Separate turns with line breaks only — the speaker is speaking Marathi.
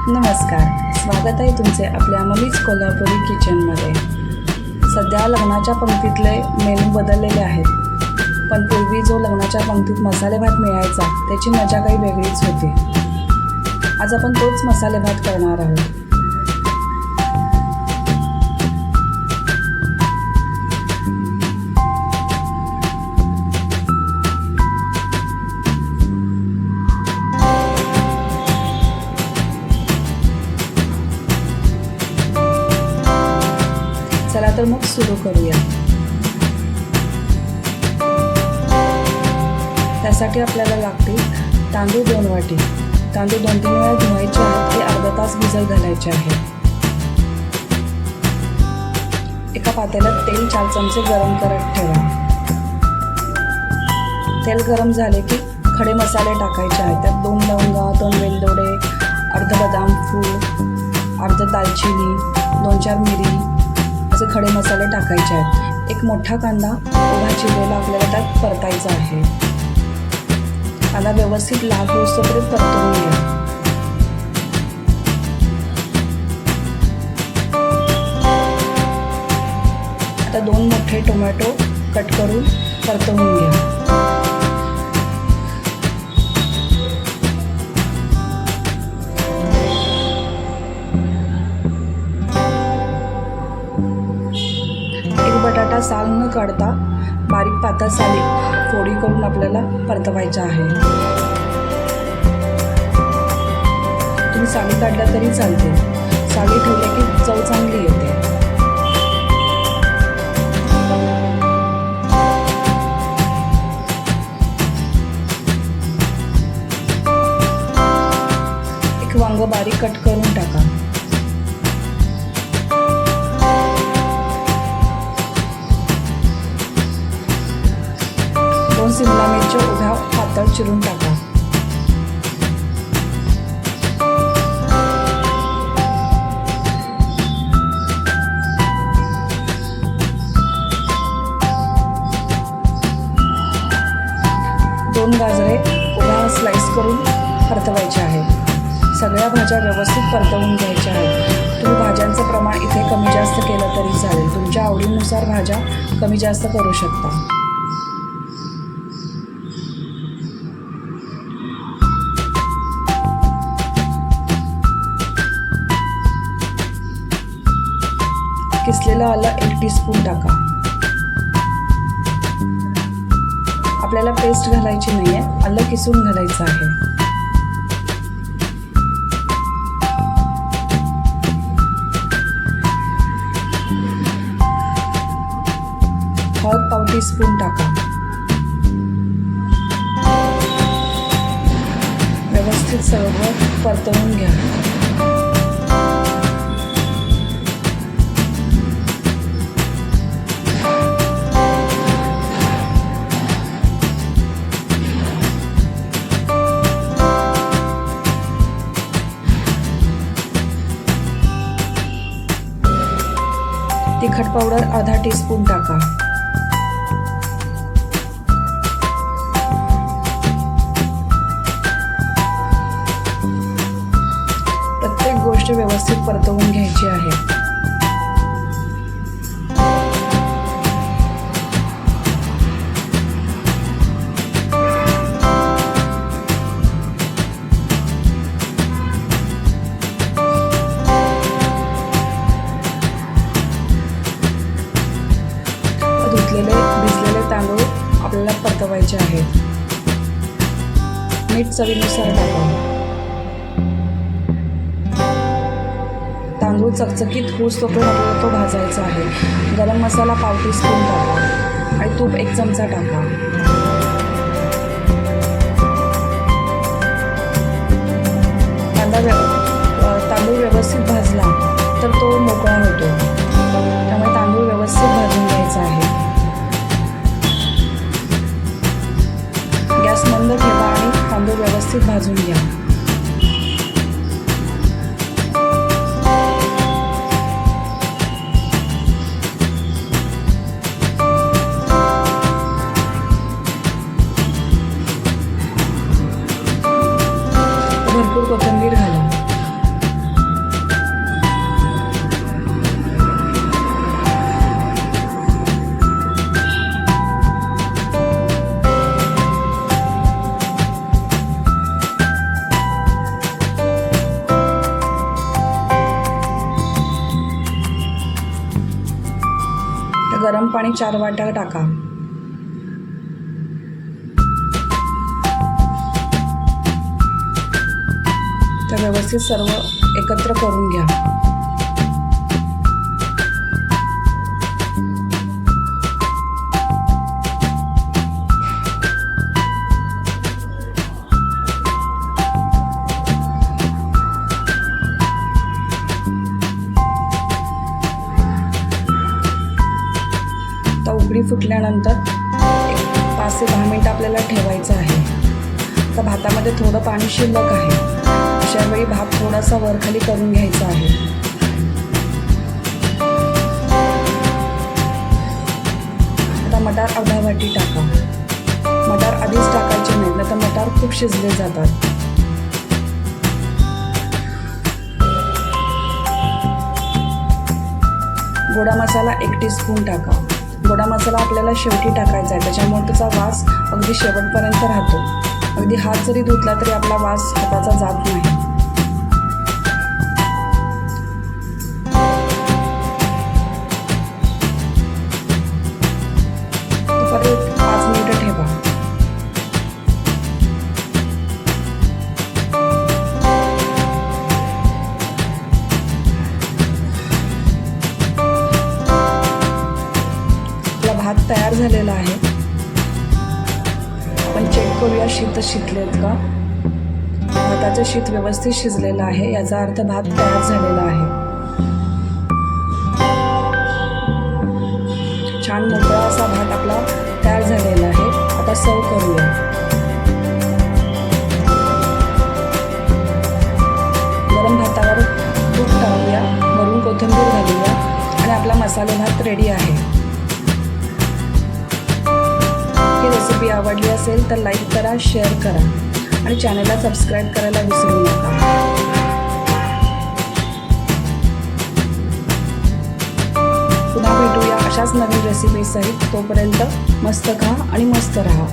नमस्कार, स्वागत आहे तुमचे आपल्या मम्मीज कोल्हापुरी किचनमध्ये. सध्या लग्नाच्या पंक्तीतले मेनू बदललेले आहेत, पण पूर्वी जो लग्नाच्या पंक्तीत मसाले भात मिळायचा त्याची मजा काही वेगळीच होती. आज आपण तोच मसाले भात करणार आहोत. चला तर मग सुरू करूया. त्यासाठी आपल्याला लागतील तांदूळ 2 वाटी. तांदूळ 2-3 वेळा धुवायचे आहेत, ते अर्धा तास भिजत घालायचे आहे. एका पातेल्यात तेल 4 चमचे गरम करत ठेवा. तेल गरम झाले की खडे मसाले टाकायचे आहेत. त्यात 2 लवंग, 2 वेलदोडे, अर्धा बदाम फूल, अर्धा दालचिनी, 2-4 मिरी असे खडे मसाले टाकायचे आहेत. एक मोठा कांदा उभा चिरलेला आपल्याला त्यात परतायचा आहे. कांदा व्यवस्थित लाल होईपर्यंत परतवून घ्या. आता 2 मोठे टोमॅटो कट करून परतवून घ्या. बटाटा साल न काढता बारीक पातळ साली फोडी करून आपल्याला परतवायचा आहे. तुम्ही साली काढल्या तरी चालते. साली ठेवले की चव चांगली येते. एक वांग बारीक कट करून टाका. शिमला मिरची उभ्या पातळ चिरून टाका. दोन गाजरे उभ्या स्लाइस करून परतवायचे आहेत. सगळ्या भाज्या व्यवस्थित परतवून घ्यायच्या आहेत. तुम्ही भाज्यांचं प्रमाण इथे कमी जास्त केलं तरी चालेल. तुमच्या आवडीनुसार भाज्या कमी जास्त करू शकता. किसलेलं आलं 1 टीस्पून टाका. आपल्याला पेस्ट घालायची नाही आहे, आलं किसून घालायचं आहे. हळद पाव टीस्पून टाका. व्यवस्थित सर्व परतवून घ्या. तिखट पावडर अर्धा टीस्पून टाका. प्रत्येक गोष्ट व्यवस्थित परतवून घ्यायची आहे. भिजलेले तांदूळ आपल्याला परतवायचे आहेत. मीठ चवीनुसार टाका. तांदूळ चकचकीत होऊस तोपर्यंत आपल्याला तो भाजायचा आहे. गरम मसाला पाव टीस्पून टाका आणि तूप 1 चमचा टाका. तांदूळ व्यवस्थित भाजला तर तो मोकळा होतो. त्यामुळे तांदूळ व्यवस्थित भाजून घ्यायचा आहे. गॅस मंद ठेवा आणि तांदूळ व्यवस्थित भाजून घ्या. भरपूर कोथिंबीर घाला. पाणी 4 वाट्या टाका. तर व्यवस्थित सर्व एकत्र करून घ्या. उकळी फुटल्यानंतर 5 ते 10 मिनिटं आपल्याला ठेवायचं आहे. तर भातामध्ये थोडं पाणी शिल्लक आहे. अशा वेळी भात थोडासा वरखाली करून घ्यायचा आहे. आता मटार अर्धा वाटी टाका. मटार आधीच टाकायचे नाहीत, नाही तर मटार खूप शिजले जातात. गोडा मसाला 1 टीस्पून टाका. गोडा मसाला आपल्याला शेवटी टाकायचा आहे, त्याच्यामुळे त्याचा वास अगदी शेवटपर्यंत राहतो. अगदी हात जरी धुतला तरी आपला वास हाताचा जात नाही. परत 5 मिनिटं ठेवा. भात तयार झालेला आहे. आपण चेक करूया शीत शिजलेत का. भाताचं शीत व्यवस्थित शिजलेलं आहे, याचा अर्थ भात तयार झालेला आहे. छान मोकळा असा भात आपला तयार झालेला आहे. आता सर्व करूया. गरम भातावर तूप टाकूया, वरून कोथिंबीर घालूया आणि आपला मसाले भात रेडी आहे. रेसिपी आवडली असेल तर लाईक करा, शेअर करा आणि चॅनलला सबस्क्राईब करायला विसरू नका. पुन्हा भेटूया अशाच नवीन रेसिपीसहित. तोपर्यंत मस्त खा आणि मस्त राहा.